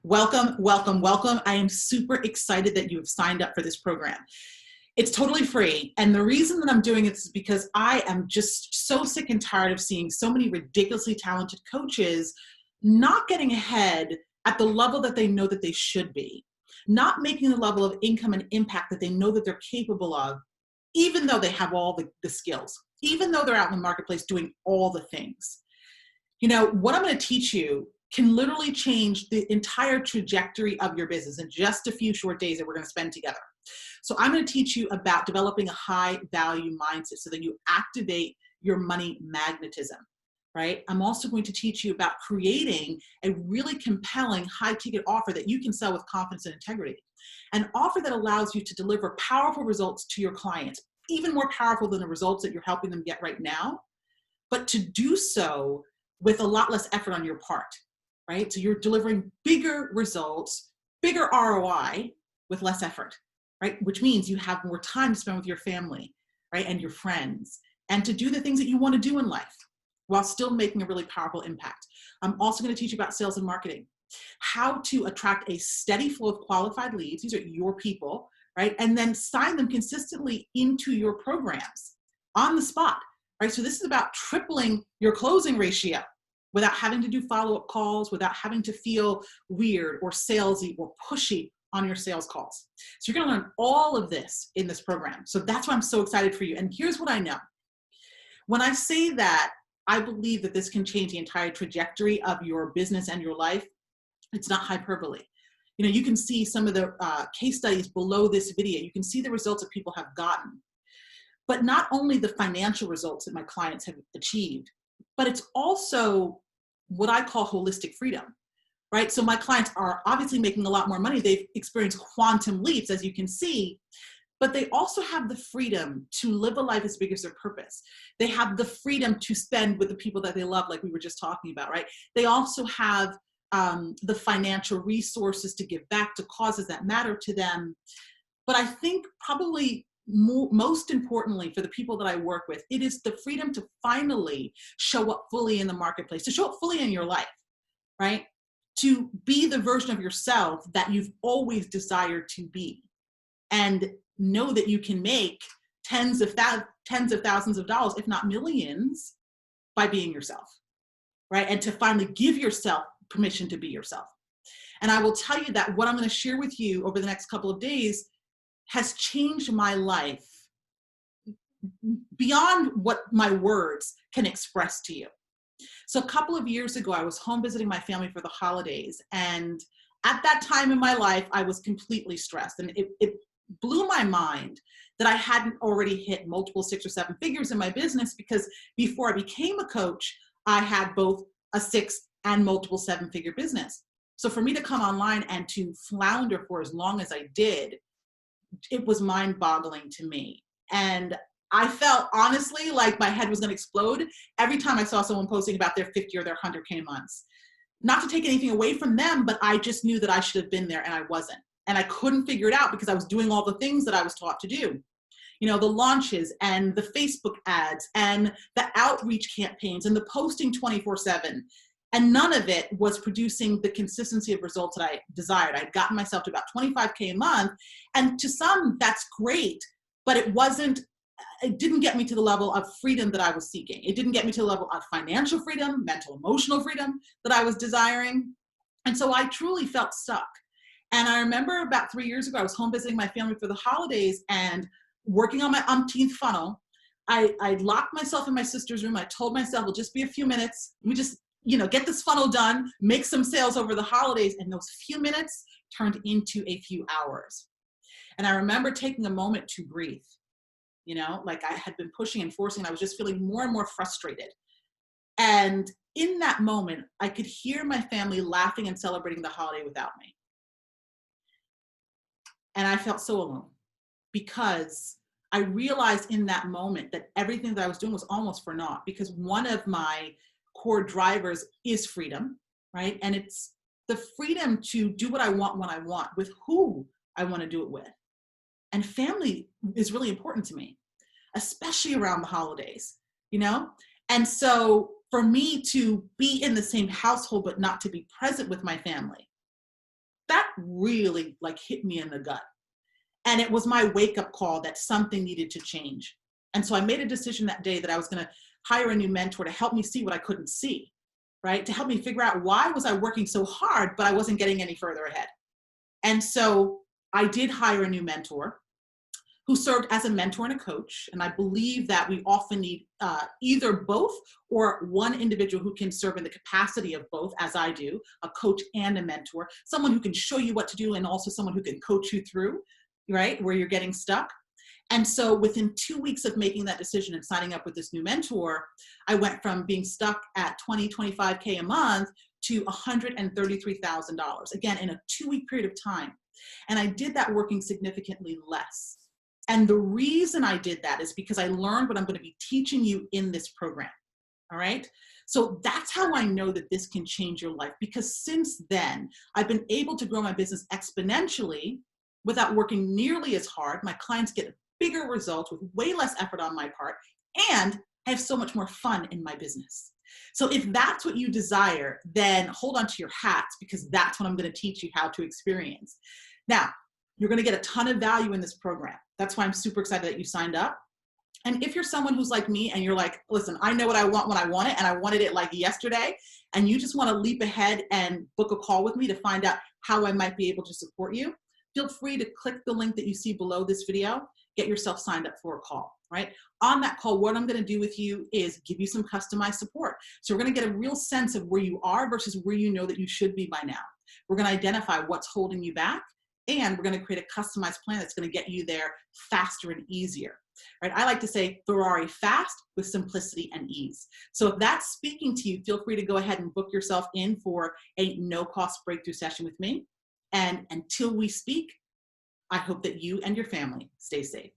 Welcome, welcome, welcome. I am super excited that you have signed up for this program. It's totally free. And the reason that I'm doing it is because I am just so sick and tired of seeing so many ridiculously talented coaches not getting ahead at the level that they know that they should be, not making the level of income and impact that they know that they're capable of, even though they have all the skills, even though they're out in the marketplace doing all the things. You know, what I'm going to teach you can literally change the entire trajectory of your business in just a few short days that we're going to spend together. So I'm going to teach you about developing a high value mindset so that you activate your money magnetism, right? I'm also going to teach you about creating a really compelling high ticket offer that you can sell with confidence and integrity. An offer that allows you to deliver powerful results to your clients, even more powerful than the results that you're helping them get right now, but to do so with a lot less effort on your part, right? So you're delivering bigger results, bigger ROI with less effort, right? Which means you have more time to spend with your family, right? And your friends, and to do the things that you want to do in life while still making a really powerful impact. I'm also going to teach you about sales and marketing, how to attract a steady flow of qualified leads. These are your people, right? And then sign them consistently into your programs on the spot, right? So this is about tripling your closing ratio without having to do follow-up calls, without having to feel weird or salesy or pushy on your sales calls. So you're going to learn all of this in this program. So that's why I'm so excited for you. And here's what I know. When I say that I believe that this can change the entire trajectory of your business and your life, it's not hyperbole. You know, you can see some of the case studies below this video. You can see the results that people have gotten. But not only the financial results that my clients have achieved, but it's also what I call holistic freedom, right? So my clients are obviously making a lot more money. They've experienced quantum leaps, as you can see, but they also have the freedom to live a life as big as their purpose. They have the freedom to spend with the people that they love, like we were just talking about, right? They also have the financial resources to give back to causes that matter to them. But I think probably most importantly for the people that I work with, it is the freedom to finally show up fully in the marketplace, to show up fully in your life, right? To be the version of yourself that you've always desired to be, and know that you can make tens of thousands of dollars, if not millions, by being yourself, right? And to finally give yourself permission to be yourself. And I will tell you that what I'm going to share with you over the next couple of days has changed my life beyond what my words can express to you. So a couple of years ago, I was home visiting my family for the holidays. And at that time in my life, I was completely stressed. And it blew my mind that I hadn't already hit multiple 6 or 7 figures in my business, because before I became a coach, I had both a 6 and multiple 7-figure business. So for me to come online and to flounder for as long as I did, it was mind-boggling to me. And I felt honestly like my head was going to explode every time I saw someone posting about their 50 or their 100K months. Not to take anything away from them, but I just knew that I should have been there, and I wasn't. And I couldn't figure it out because I was doing all the things that I was taught to do. You know, the launches and the Facebook ads and the outreach campaigns and the posting 24/7. And none of it was producing the consistency of results that I desired. I'd gotten myself to about 25K a month. And to some, that's great, but it didn't get me to the level of freedom that I was seeking. It didn't get me to the level of financial freedom, mental, emotional freedom that I was desiring. And so I truly felt stuck. And I remember about 3 years ago, I was home visiting my family for the holidays and working on my umpteenth funnel. I locked myself in my sister's room. I told myself, it'll just be a few minutes. Let me just get this funnel done, make some sales over the holidays. And those few minutes turned into a few hours. And I remember taking a moment to breathe, like I had been pushing and forcing, and I was just feeling more and more frustrated. And in that moment, I could hear my family laughing and celebrating the holiday without me. And I felt so alone, because I realized in that moment that everything that I was doing was almost for naught, because one of my core drivers is freedom, right? And it's the freedom to do what I want when I want, with who I want to do it with. And family is really important to me, especially around the holidays, And so for me to be in the same household, but not to be present with my family, that really like hit me in the gut. And it was my wake-up call that something needed to change. And so I made a decision that day that I was going to hire a new mentor to help me see what I couldn't see, right? To help me figure out why was I working so hard, but I wasn't getting any further ahead. And so I did hire a new mentor who served as a mentor and a coach. And I believe that we often need either both or one individual who can serve in the capacity of both, as I do, a coach and a mentor, someone who can show you what to do and also someone who can coach you through, right, where you're getting stuck. And so within 2 weeks of making that decision and signing up with this new mentor, I went from being stuck at 25K a month to $133,000, again, in a 2-week period of time. And I did that working significantly less. And the reason I did that is because I learned what I'm going to be teaching you in this program. All right. So that's how I know that this can change your life, because since then, I've been able to grow my business exponentially without working nearly as hard. My clients get bigger results with way less effort on my part, and I have so much more fun in my business. So if that's what you desire, then hold on to your hats, because that's what I'm going to teach you how to experience. Now, you're going to get a ton of value in this program. That's why I'm super excited that you signed up. And if you're someone who's like me and you're like, listen, I know what I want when I want it, and I wanted it like yesterday, and you just want to leap ahead and book a call with me to find out how I might be able to support you, feel free to click the link that you see below this video, get yourself signed up for a call, right? On that call, what I'm going to do with you is give you some customized support. So we're going to get a real sense of where you are versus where you know that you should be by now. We're going to identify what's holding you back, and we're going to create a customized plan that's going to get you there faster and easier, right? I like to say Ferrari fast with simplicity and ease. So if that's speaking to you, feel free to go ahead and book yourself in for a no-cost breakthrough session with me. And until we speak, I hope that you and your family stay safe.